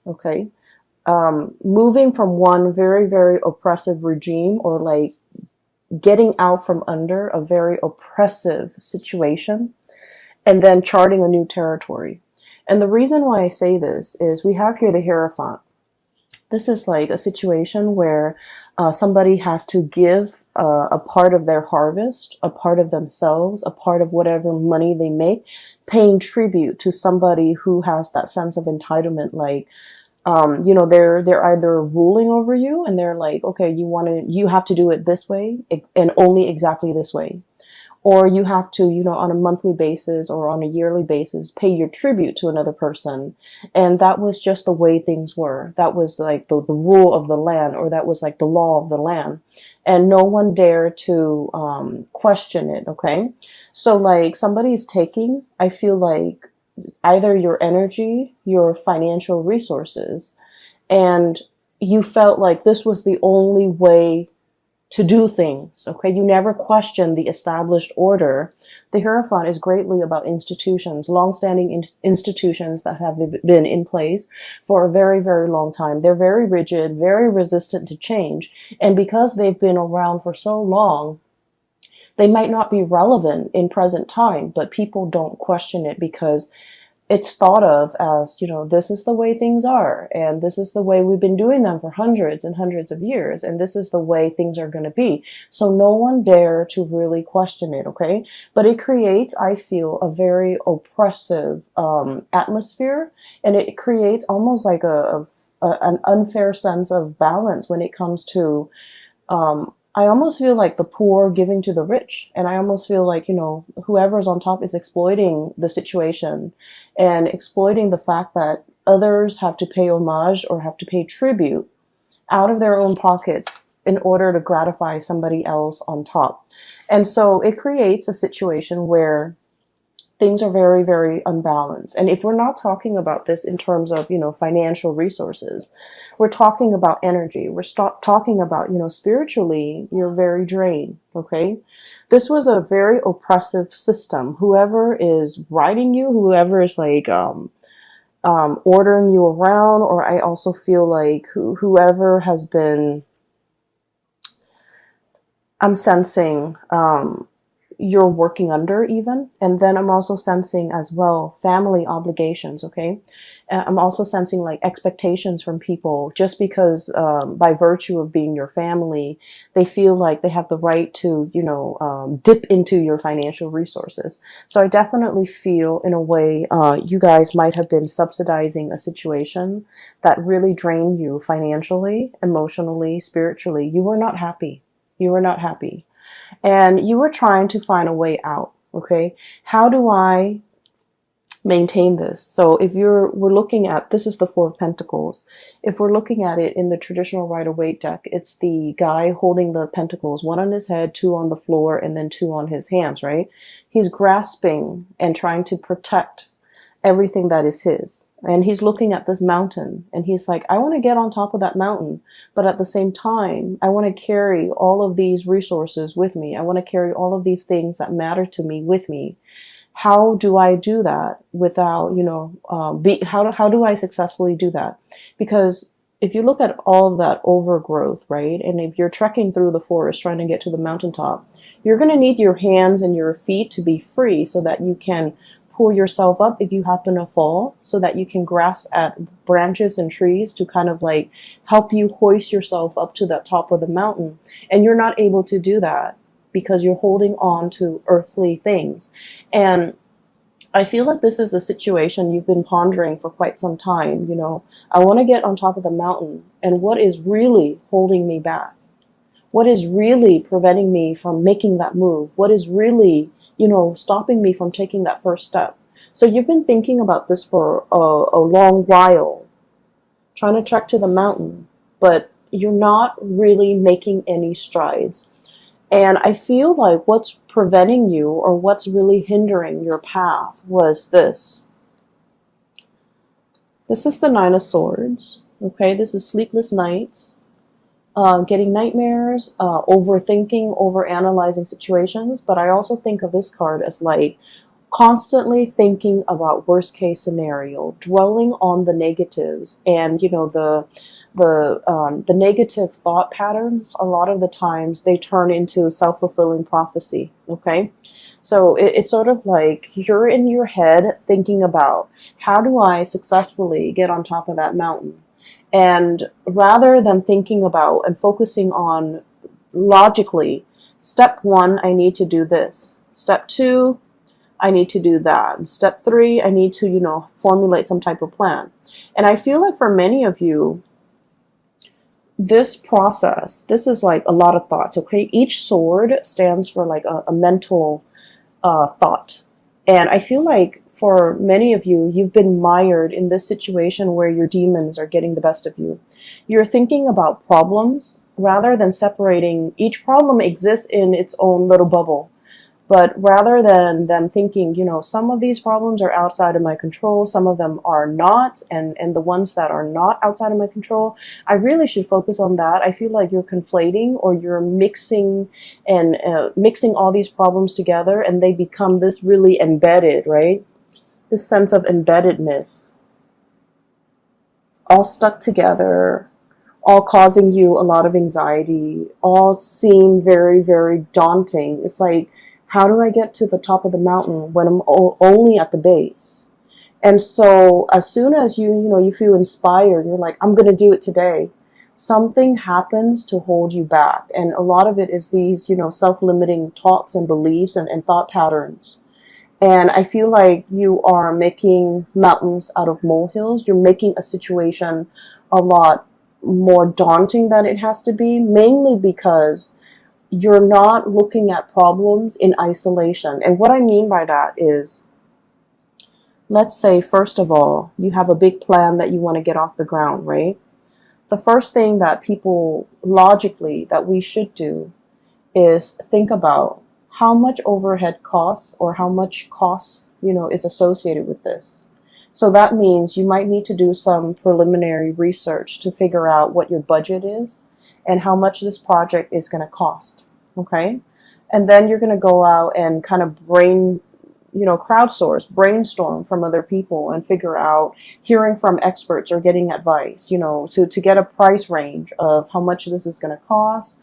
okay? Moving from one very, very oppressive regime, or like getting out from under a very oppressive situation, and then charting a new territory. And the reason why I say this is we have here the Hierophant. This is like a situation where somebody has to give a part of their harvest, a part of themselves, a part of whatever money they make, paying tribute to somebody who has that sense of entitlement. Like, you know, they're either ruling over you, and they're like, okay, you have to do it this way and only exactly this way. Or you have to, you know, on a monthly basis or on a yearly basis, pay your tribute to another person. And that was just the way things were. That was like the rule of the land, or that was like the law of the land. And no one dared to question it, okay? So like somebody's taking, I feel like, either your energy, your financial resources, and you felt like this was the only way to do things, okay? You never question the established order. The Hierophant is greatly about institutions, long-standing institutions that have been in place for a very, very long time. They're very rigid, very resistant to change. And because they've been around for so long, they might not be relevant in present time, but people don't question it because it's thought of as, you know, this is the way things are, and this is the way we've been doing them for hundreds and hundreds of years, and this is the way things are going to be. So no one dare to really question it, okay? But it creates, I feel, a very oppressive atmosphere, and it creates almost like an unfair sense of balance when it comes to I almost feel like the poor giving to the rich. And I almost feel like, you know, whoever's on top is exploiting the situation and exploiting the fact that others have to pay homage or have to pay tribute out of their own pockets in order to gratify somebody else on top. And so it creates a situation where things are very, very unbalanced. And if we're not talking about this in terms of, you know, financial resources, we're talking about energy. We're talking about, you know, spiritually, you're very drained, okay? This was a very oppressive system. Whoever is riding you, whoever is like ordering you around, or I also feel like whoever has been, I'm sensing, you're working under even. And then I'm also sensing as well family obligations, okay? I'm also sensing like expectations from people just because by virtue of being your family, they feel like they have the right to, you know, dip into your financial resources. So I definitely feel in a way you guys might have been subsidizing a situation that really drained you financially, emotionally, spiritually. You were not happy. You were not happy. And you were trying to find a way out, okay? How do I maintain this? So if we're looking at, this is the Four of Pentacles. If we're looking at it in the traditional Rider-Waite deck, it's the guy holding the pentacles, one on his head, two on the floor, and then two on his hands, right? He's grasping and trying to protect everything that is his. And he's looking at this mountain and he's like, I want to get on top of that mountain, but at the same time, I want to carry all of these resources with me. I want to carry all of these things that matter to me with me. How do I do that without, you know, how do I successfully do that? Because if you look at all that overgrowth, right, and if you're trekking through the forest trying to get to the mountaintop, you're going to need your hands and your feet to be free so that you can pull yourself up if you happen to fall, so that you can grasp at branches and trees to kind of like help you hoist yourself up to the top of the mountain. And you're not able to do that because you're holding on to earthly things. And I feel like this is a situation you've been pondering for quite some time. You know, I want to get on top of the mountain, and what is really holding me back? What is really preventing me from making that move? What is really, you know, stopping me from taking that first step? So you've been thinking about this for a long while, trying to trek to the mountain, but you're not really making any strides. And I feel like what's preventing you, or what's really hindering your path, was this. This is the Nine of Swords, okay? This is sleepless nights. Getting nightmares, overthinking, overanalyzing situations. But I also think of this card as like constantly thinking about worst case scenario, dwelling on the negatives, and the negative thought patterns. A lot of the times they turn into self-fulfilling prophecy. Okay, so it's sort of like you're in your head thinking about, how do I successfully get on top of that mountain? And rather than thinking about and focusing on logically, step one, I need to do this. Step two, I need to do that. And step three, I need to, formulate some type of plan. And I feel like for many of you, this process, this is like a lot of thoughts, okay? Each sword stands for like a mental thought. And I feel like for many of you, you've been mired in this situation where your demons are getting the best of you. You're thinking about problems rather than separating. Each problem exists in its own little bubble. But rather than thinking, some of these problems are outside of my control, some of them are not, and the ones that are not outside of my control, I really should focus on that. I feel like you're conflating, or you're mixing and mixing all these problems together, and they become this really embedded, right? This sense of embeddedness, all stuck together, all causing you a lot of anxiety, all seem very, very daunting. It's like, how do I get to the top of the mountain when I'm only at the base? And so as soon as you feel inspired, you're like, I'm going to do it today. Something happens to hold you back. And a lot of it is these, self-limiting thoughts and beliefs and thought patterns. And I feel like you are making mountains out of molehills. You're making a situation a lot more daunting than it has to be, mainly because you're not looking at problems in isolation. And what I mean by that is, let's say, first of all, you have a big plan that you want to get off the ground, right? The first thing that people logically that we should do is think about how much overhead costs, or how much costs, is associated with this. So that means you might need to do some preliminary research to figure out what your budget is and how much this project is going to cost. Okay. And then you're going to go out and kind of crowdsource, brainstorm from other people and figure out, hearing from experts or getting advice, to get a price range of how much this is going to cost,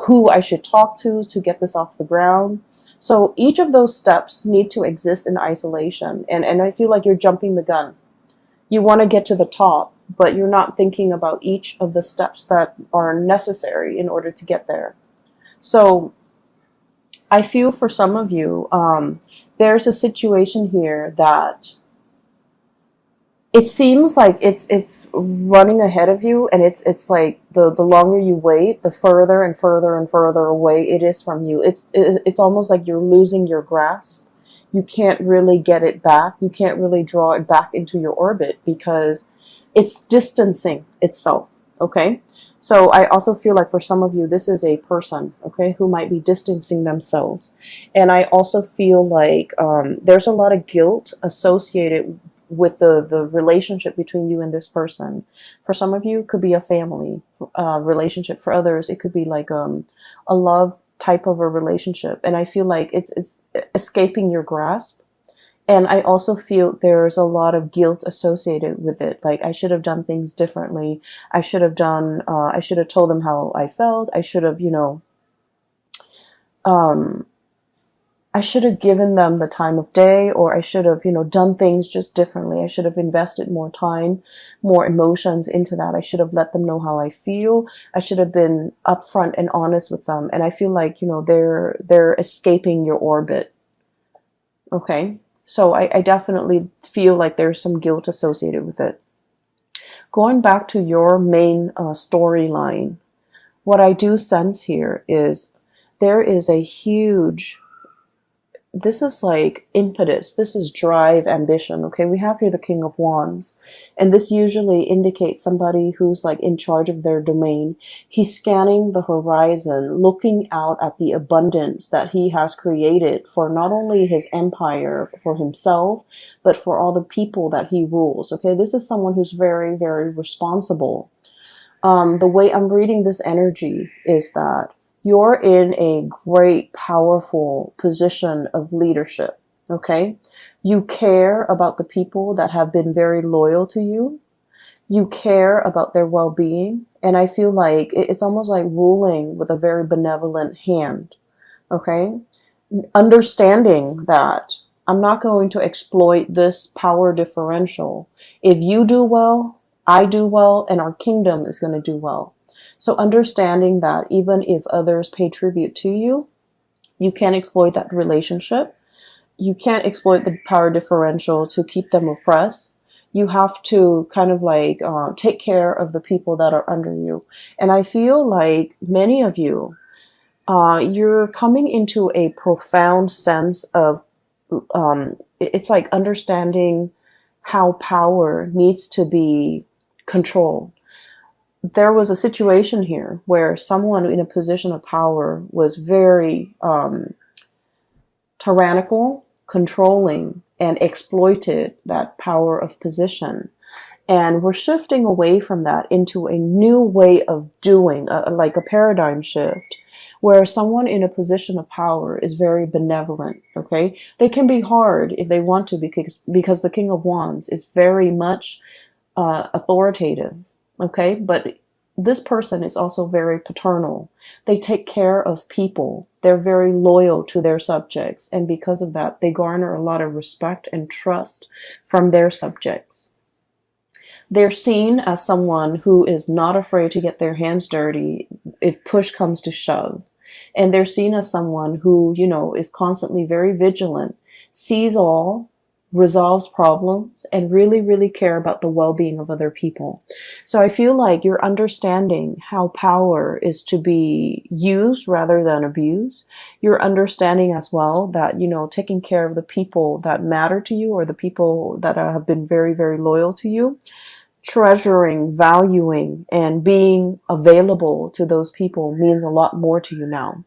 who I should talk to get this off the ground. So each of those steps need to exist in isolation. And I feel like you're jumping the gun. You want to get to the top, but you're not thinking about each of the steps that are necessary in order to get there. So I feel for some of you, there's a situation here that it seems like it's running ahead of you, and it's like the longer you wait, the further and further and further away it is from you. It's almost like you're losing your grasp. You can't really get it back. You can't really draw it back into your orbit because it's distancing itself. Okay. So I also feel like for some of you, this is a person, okay, who might be distancing themselves. And I also feel like there's a lot of guilt associated with the relationship between you and this person. For some of you, it could be a family relationship. For others, it could be like a love type of a relationship. And I feel like it's escaping your grasp. And I also feel there's a lot of guilt associated with it. Like, I should have done things differently. I should have told them how I felt. I should have, I should have given them the time of day, or I should have, done things just differently. I should have invested more time, more emotions into that. I should have let them know how I feel. I should have been upfront and honest with them. And I feel like, they're escaping your orbit. Okay. So I definitely feel like there's some guilt associated with it. Going back to your main storyline, what I do sense here is there is a huge, this is like impetus, this is drive, ambition. Okay, we have here the King of Wands, and this usually indicates somebody who's like in charge of their domain. He's scanning the horizon, looking out at the abundance that he has created for not only his empire, for himself, but for all the people that he rules. Okay, this is someone who's very, very responsible. The way I'm reading this energy is that you're in a great, powerful position of leadership. Okay. You care about the people that have been very loyal to you. You care about their well-being. And I feel like it's almost like ruling with a very benevolent hand. Okay. Understanding that I'm not going to exploit this power differential. If you do well, I do well, and our kingdom is going to do well. So understanding that even if others pay tribute to you, you can't exploit that relationship. You can't exploit the power differential to keep them oppressed. You have to kind of like take care of the people that are under you. And I feel like many of you, you're coming into a profound sense of it's like understanding how power needs to be controlled. There was a situation here where someone in a position of power was very tyrannical, controlling, and exploited that power of position. And we're shifting away from that into a new way of doing, like a paradigm shift, where someone in a position of power is very benevolent, okay? They can be hard if they want to because the King of Wands is very much authoritative, okay? But this person is also very paternal. They take care of people. They're very loyal to their subjects. And because of that, they garner a lot of respect and trust from their subjects. They're seen as someone who is not afraid to get their hands dirty if push comes to shove. And they're seen as someone who, is constantly very vigilant, sees all, resolves problems, and really, really care about the well-being of other people. So I feel like you're understanding how power is to be used rather than abused. You're understanding as well that, taking care of the people that matter to you or the people that have been very, very loyal to you, treasuring, valuing, and being available to those people means a lot more to you now.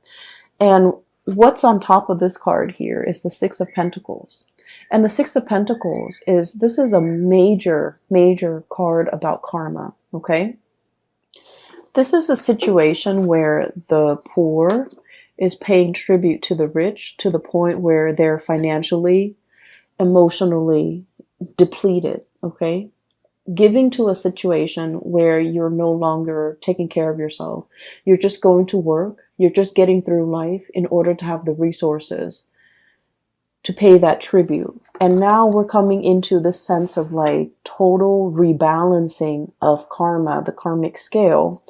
And what's on top of this card here is the Six of Pentacles. And the Six of Pentacles this is a major, major card about karma, okay? This is a situation where the poor is paying tribute to the rich to the point where they're financially, emotionally depleted, okay? Giving to a situation where you're no longer taking care of yourself. You're just going to work. You're just getting through life in order to have the resources to pay that tribute. And now we're coming into this sense of like total rebalancing of karma, the karmic scale.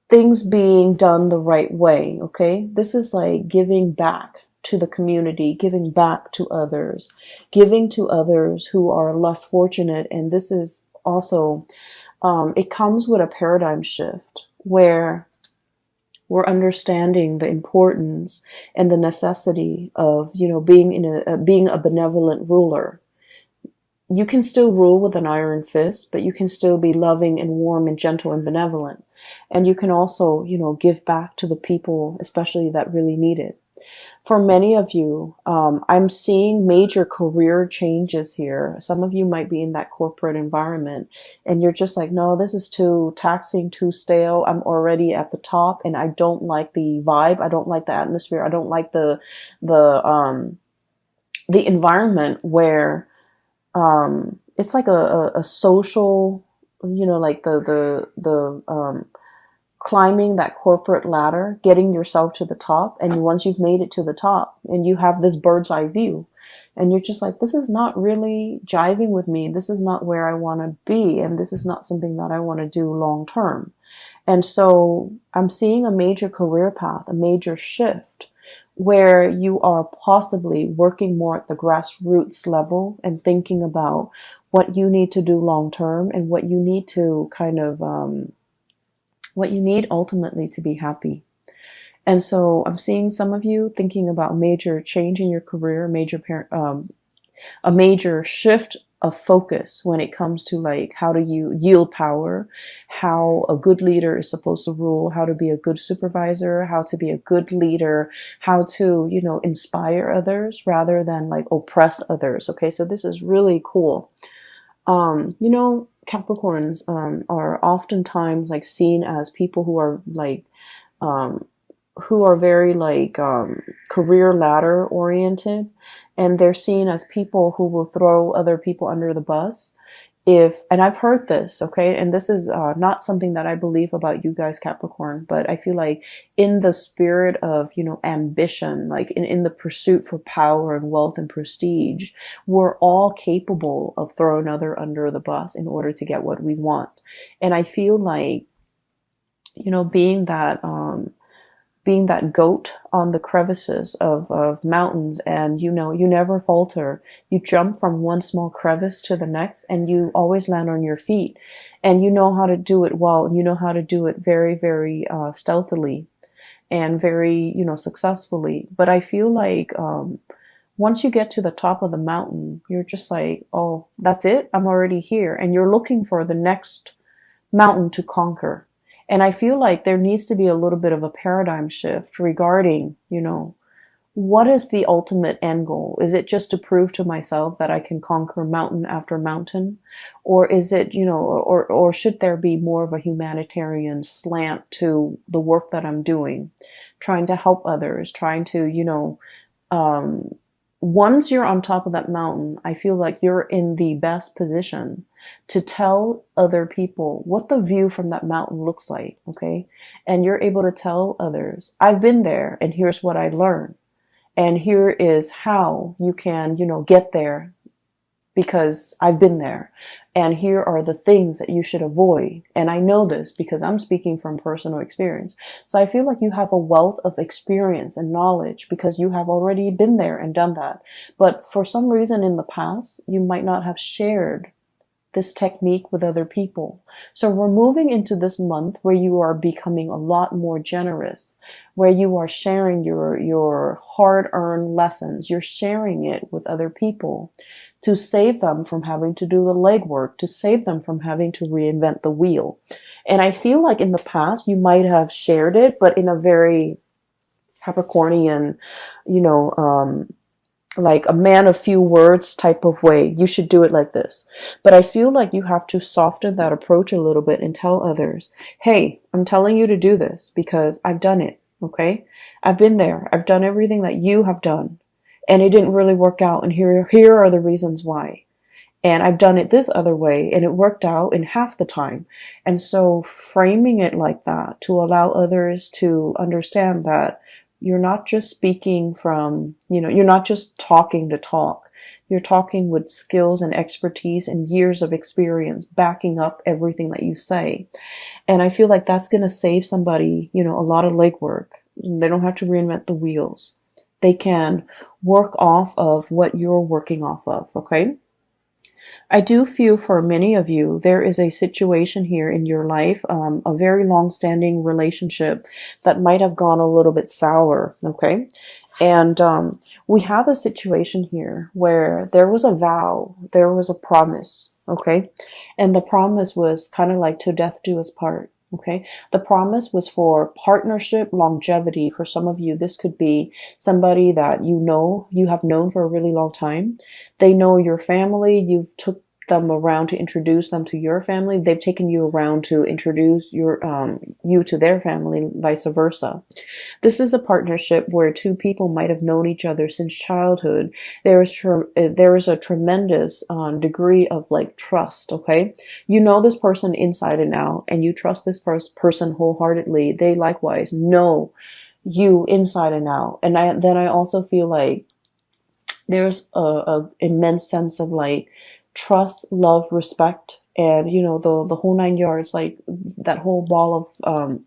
Things being done the right way, okay? This is like giving back to the community, giving back to others, giving to others who are less fortunate. And this is also, it comes with a paradigm shift where we're understanding the importance and the necessity of, being a benevolent ruler. You can still rule with an iron fist, but you can still be loving and warm and gentle and benevolent. And you can also, give back to the people, especially that really need it. For many of you, I'm seeing major career changes here. Some of you might be in that corporate environment and you're just like, no, this is too taxing, too stale. I'm already at the top and I don't like the vibe. I don't like the atmosphere. I don't like the environment where, it's like a social, like the climbing that corporate ladder, getting yourself to the top. And once you've made it to the top and you have this bird's eye view and you're just like, this is not really jiving with me. This is not where I want to be. And this is not something that I want to do long term. And so I'm seeing a major career path, a major shift where you are possibly working more at the grassroots level and thinking about what you need to do long term and what you need to kind of, what you need ultimately to be happy. And so I'm seeing some of you thinking about major change in your career, a major shift of focus when it comes to like how do you yield power, how a good leader is supposed to rule, how to be a good supervisor, how to be a good leader, how to, inspire others rather than like oppress others. Okay, so this is really cool. Capricorns are oftentimes like seen as people who are like who are very like career ladder oriented, and they're seen as people who will throw other people under the bus. If, and I've heard this, okay, and this is not something that I believe about you guys, Capricorn, but I feel like in the spirit of, you know, ambition, like in the pursuit for power and wealth and prestige, we're all capable of throwing other under the bus in order to get what we want. And I feel like, you know, being that goat on the crevices of mountains, and you know, you never falter. You jump from one small crevice to the next, and you always land on your feet, and you know how to do it well, and you know how to do it very, very stealthily and very, you know, successfully. But I feel like once you get to the top of the mountain, you're just like, oh, that's it, I'm already here, and you're looking for the next mountain to conquer. And I feel like there needs to be a little bit of a paradigm shift regarding, you know, what is the ultimate end goal? Is it just to prove to myself that I can conquer mountain after mountain? Or is it, you know, or should there be more of a humanitarian slant to the work that I'm doing, trying to help others, trying to, you know, once you're on top of that mountain, I feel like you're in the best position to tell other people what the view from that mountain looks like, okay? And you're able to tell others, I've been there and here's what I learned. And here is how you can, you know, get there because I've been there. And here are the things that you should avoid. And I know this because I'm speaking from personal experience. So I feel like you have a wealth of experience and knowledge because you have already been there and done that. But for some reason in the past, you might not have shared this technique with other people. So we're moving into this month where you are becoming a lot more generous, where you are sharing your hard-earned lessons. You're sharing it with other people to save them from having to do the legwork, to save them from having to reinvent the wheel. And I feel like in the past you might have shared it, but in a very Capricornian, you know, like a man of few words type of way. You should do it like this. But I feel like you have to soften that approach a little bit and tell others, hey, I'm telling you to do this because I've done it. Okay. I've been there. I've done everything that you have done and it didn't really work out. And here are the reasons why. And I've done it this other way and it worked out in half the time. And so framing it like that to allow others to understand that you're not just speaking from, you know, you're not just talking to talk. You're talking with skills and expertise and years of experience backing up everything that you say. And I feel like that's going to save somebody, you know, a lot of legwork. They don't have to reinvent the wheels. They can work off of what you're working off of, okay? I do feel for many of you, there is a situation here in your life, a very long-standing relationship that might have gone a little bit sour, okay? And we have a situation here where there was a vow, there was a promise, okay? And the promise was kind of like to death do us part. Okay, the promise was for partnership longevity. For some of you, this could be somebody that you have known for a really long time. They know your family. You've took them around to introduce them to your family. They've taken you around to introduce you to their family, vice versa. This is a partnership where two people might have known each other since childhood. There is a tremendous degree of like trust. Okay, you know this person inside and out, and you trust this person wholeheartedly. They likewise know you inside and out. And then I also feel like there's a immense sense of like trust, love, respect, and you know the whole nine yards. Like that whole ball of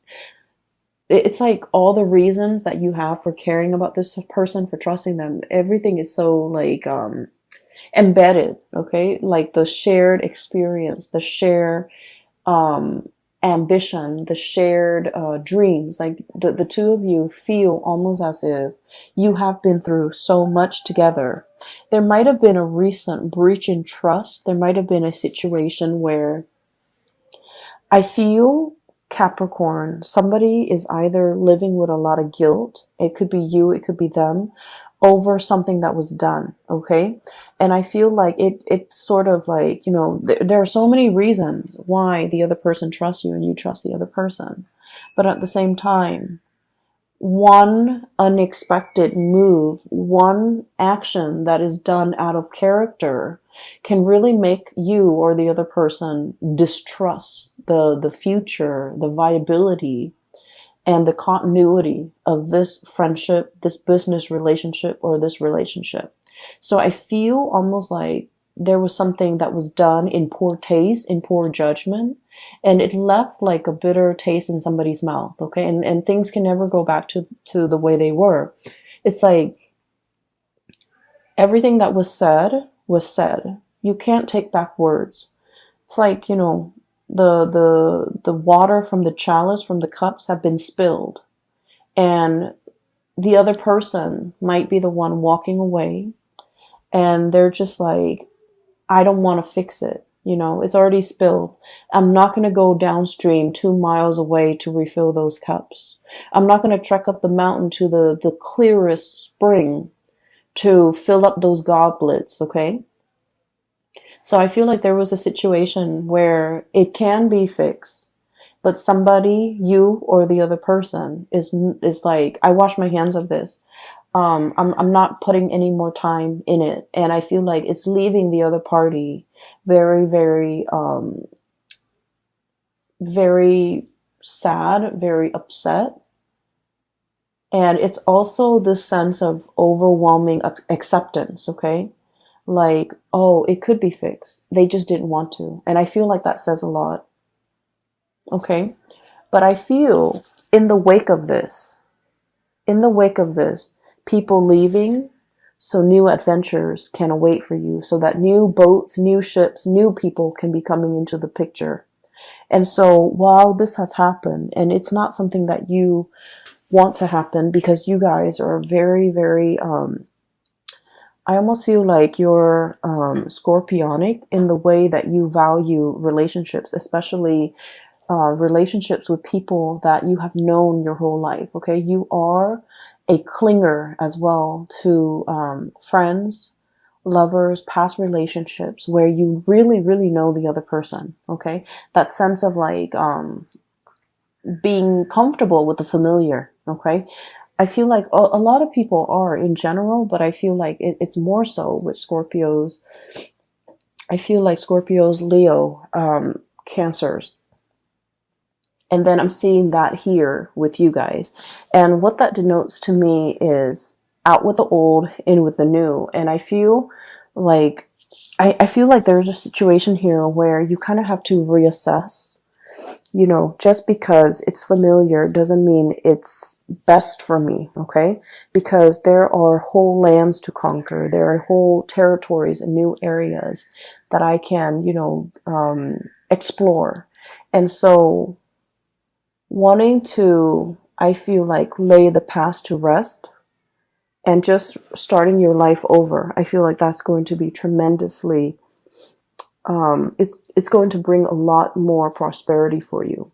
it's like all the reasons that you have for caring about this person, for trusting them. Everything is so like embedded. Okay, like the shared experience, the shared ambition, the shared dreams. Like the two of you feel almost as if you have been through so much together. There might have been a recent breach in trust. There might have been a situation where I feel, Capricorn, somebody is either living with a lot of guilt. It could be you, it could be them, over something that was done. Okay. And I feel like it's sort of like, you know, there are so many reasons why the other person trusts you and you trust the other person. But at the same time, one unexpected move, one action that is done out of character can really make you or the other person distrust the future, the viability, and the continuity of this friendship, this business relationship, or this relationship. So I feel almost like there was something that was done in poor taste, in poor judgment, and it left like a bitter taste in somebody's mouth, okay? And things can never go back to the way they were. It's like everything that was said was said. You can't take back words. It's like, the water from the chalice, from the cups have been spilled. And the other person might be the one walking away, and they're just like, I don't want to fix it. It's already spilled. I'm not going to go downstream 2 miles away to refill those cups. I'm not going to trek up the mountain to the clearest spring to fill up those goblets, okay? So I feel like there was a situation where it can be fixed, but somebody, you or the other person, is like, I wash my hands of this. I'm not putting any more time in it, and I feel like it's leaving the other party very, very, very sad, very upset. And it's also this sense of overwhelming acceptance, okay? Like, oh, it could be fixed. They just didn't want to. And I feel like that says a lot, okay? But I feel in the wake of this, people leaving so new adventures can await for you, so that new boats, new ships, new people can be coming into the picture. And so while this has happened, and it's not something that you want to happen because you guys are very, very, I almost feel like you're scorpionic in the way that you value relationships, especially relationships with people that you have known your whole life, okay? You are a clinger as well to friends, lovers, past relationships where you really, really know the other person, okay? That sense of like being comfortable with the familiar, okay? I feel like a lot of people are in general, but I feel like it's more so with Scorpios. I feel like Scorpios, Leo, Cancers. And then I'm seeing that here with you guys. And what that denotes to me is out with the old, in with the new. And I feel like I feel like there's a situation here where you kind of have to reassess. Just because it's familiar doesn't mean it's best for me, okay? Because there are whole lands to conquer. There are whole territories and new areas that I can, explore. And so wanting to, I feel like, lay the past to rest and just starting your life over, I feel like that's going to be tremendously, it's going to bring a lot more prosperity for you.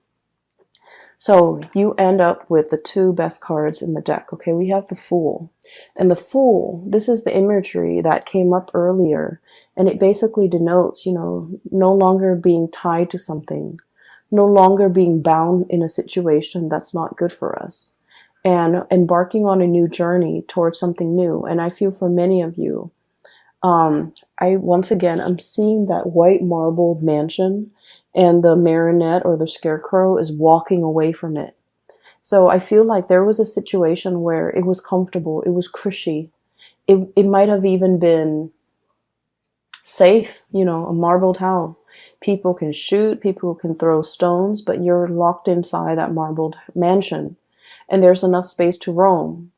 So you end up with the two best cards in the deck. Okay, we have the Fool. And the Fool, this is the imagery that came up earlier. And it basically denotes, no longer being tied to something, no longer being bound in a situation that's not good for us, and embarking on a new journey towards something new. And I feel for many of you, I'm seeing that white marbled mansion, and the marionette or the scarecrow is walking away from it. So I feel like there was a situation where it was comfortable, it was cushy, it might have even been safe, a marbled house. People can shoot, people can throw stones, but you're locked inside that marbled mansion, and there's enough space to roam.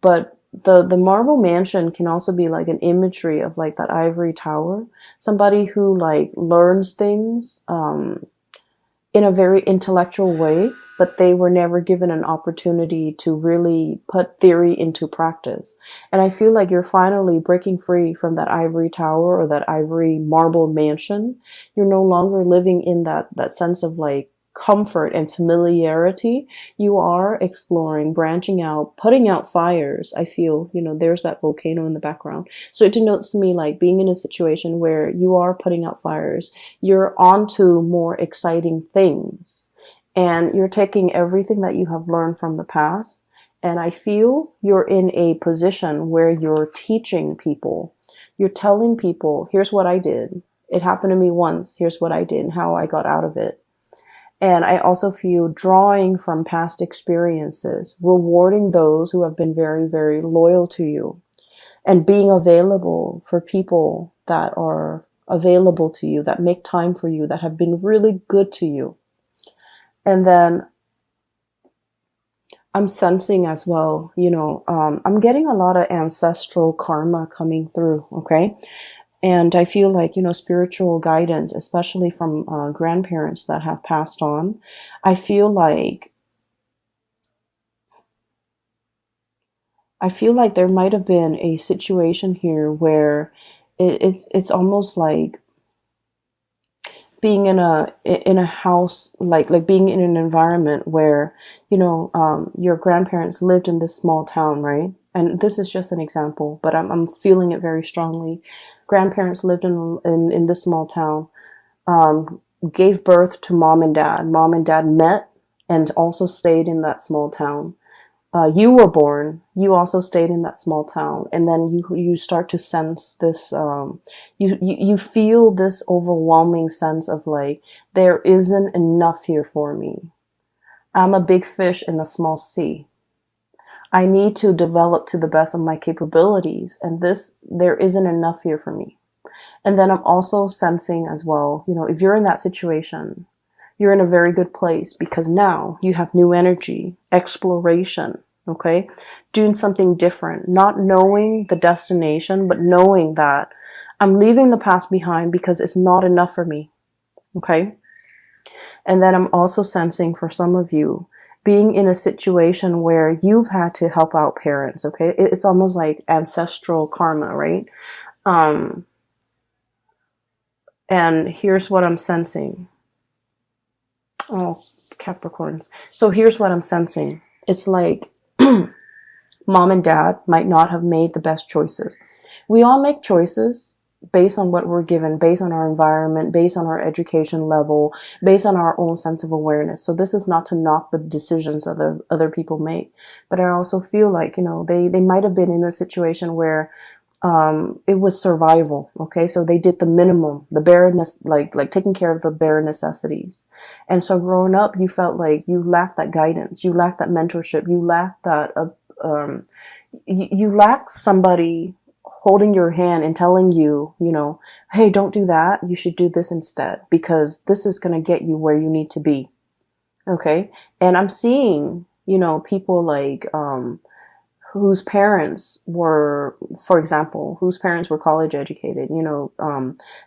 But the marble mansion can also be like an imagery of like that ivory tower, somebody who like learns things in a very intellectual way, but they were never given an opportunity to really put theory into practice. And I feel like you're finally breaking free from that ivory tower or that ivory marble mansion. You're no longer living in that sense of like comfort and familiarity. You are exploring, branching out, putting out fires. I feel, there's that volcano in the background. So it denotes to me like being in a situation where you are putting out fires. You're onto more exciting things. And you're taking everything that you have learned from the past And I feel you're in a position where you're teaching people. You're telling people, here's what I did. It happened to me once. Here's what I did and how I got out of it. And I also feel drawing from past experiences, rewarding those who have been very, very loyal to you, and being available for people that are available to you, that make time for you, that have been really good to you. And then I'm sensing as well, I'm getting a lot of ancestral karma coming through, okay? And I feel like, spiritual guidance, especially from grandparents that have passed on, I feel like there might have been a situation here where it's almost like being in a house, like being in an environment where your grandparents lived in this small town, right? And this is just an example, but I'm feeling it very strongly. Grandparents lived in this small town, gave birth to mom and dad. Mom and dad met and also stayed in that small town. You were born, you also stayed in that small town, and then you start to sense this, you feel this overwhelming sense of like, there isn't enough here for me. I'm a big fish in a small sea. I need to develop to the best of my capabilities, and there isn't enough here for me. And then I'm also sensing as well, if you're in that situation, you're in a very good place because now you have new energy, exploration, okay? Doing something different, not knowing the destination, but knowing that I'm leaving the past behind because it's not enough for me, okay? And then I'm also sensing for some of you being in a situation where you've had to help out parents, okay? It's almost like ancestral karma, right? And here's what I'm sensing. Oh, Capricorns. So here's what I'm sensing. It's like mom and dad might not have made the best choices. We all make choices based on what we're given, based on our environment, based on our education level, based on our own sense of awareness. So this is not to knock the decisions other people make. But I also feel like, they might have been in a situation where it was survival. Okay. So they did the minimum, the bare, like taking care of the bare necessities. And so growing up, you felt like you lacked that guidance. You lacked that mentorship. You lacked that, you lacked somebody holding your hand and telling you, hey, don't do that. You should do this instead because this is going to get you where you need to be. Okay. And I'm seeing, people like, whose parents were, for example, college educated,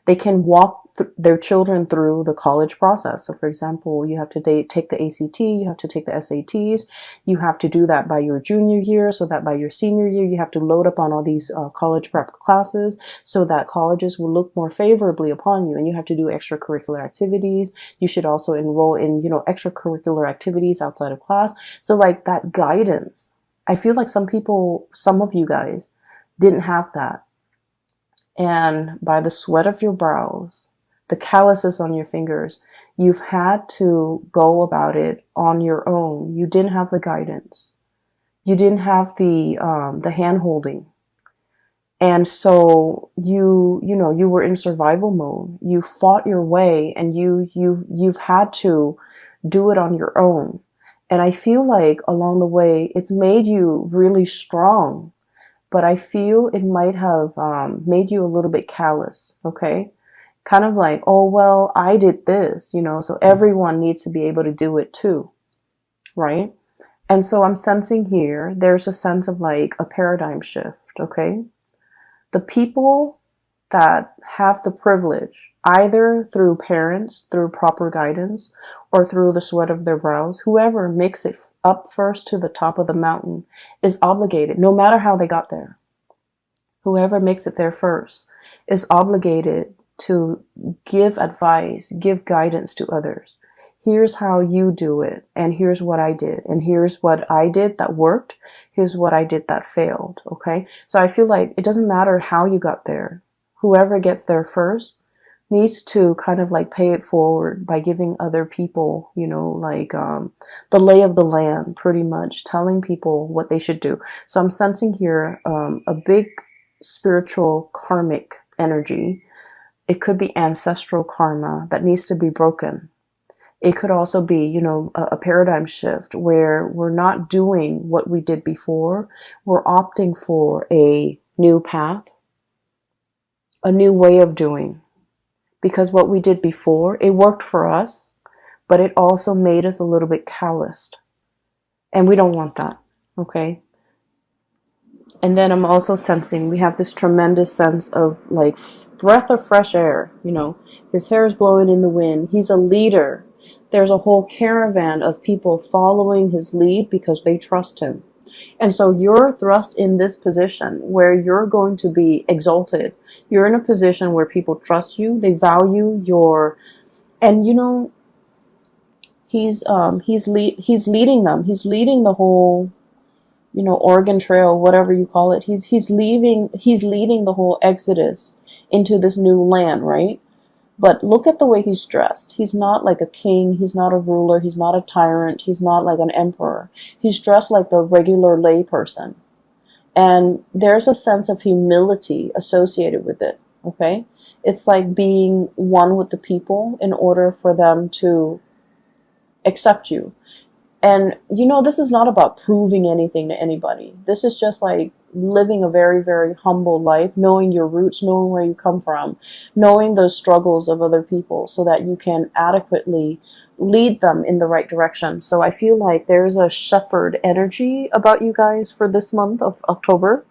they can walk their children through the college process. So for example, you have to take the ACT, you have to take the SATs, you have to do that by your junior year so that by your senior year, you have to load up on all these college prep classes so that colleges will look more favorably upon you. And you have to do extracurricular activities. You should also enroll in, extracurricular activities outside of class. So like that guidance, I feel like some of you guys didn't have that. And by the sweat of your brows, the calluses on your fingers, you've had to go about it on your own. You didn't have the guidance. You didn't have the hand holding. And so you were in survival mode. You fought your way and you've had to do it on your own. And I feel like along the way, it's made you really strong, but I feel it might have made you a little bit callous, okay? Kind of like, oh, well, I did this, so everyone needs to be able to do it too, right? And so I'm sensing here, there's a sense of like a paradigm shift, okay? The people that have the privilege, either through parents, through proper guidance, or through the sweat of their brows, whoever makes it up first to the top of the mountain is obligated, no matter how they got there. Whoever makes it there first is obligated to give advice, give guidance to others. Here's how you do it, and here's what I did, and here's what I did that worked, here's what I did that failed, okay? So I feel like it doesn't matter how you got there. Whoever gets there first needs to kind of like pay it forward by giving other people, you know, like the lay of the land, pretty much telling people what they should do. So I'm sensing here a big spiritual karmic energy. It could be ancestral karma that needs to be broken. It could also be, you know, a paradigm shift where we're not doing what we did before. We're opting for a new path, a new way of doing. Because what we did before, it worked for us, but it also made us a little bit calloused. And we don't want that, okay? And then I'm also sensing we have this tremendous sense of like breath of fresh air, you know. His hair is blowing in the wind. He's a leader. There's a whole caravan of people following his lead because they trust him. And so you're thrust in this position where you're going to be exalted. You're in a position where people trust you. They value your, and you know, he's leading them. He's leading the whole, you know, Oregon Trail, whatever you call it. He's leading the whole exodus into this new land, right? But look at the way he's dressed. He's not like a king. He's not a ruler. He's not a tyrant. He's not like an emperor. He's dressed like the regular lay person. And there's a sense of humility associated with it, okay? It's like being one with the people in order for them to accept you. And, you know, this is not about proving anything to anybody. This is just like living a very, very humble life, knowing your roots, knowing where you come from, knowing the struggles of other people so that you can adequately lead them in the right direction. So I feel like there's a shepherd energy about you guys for this month of October.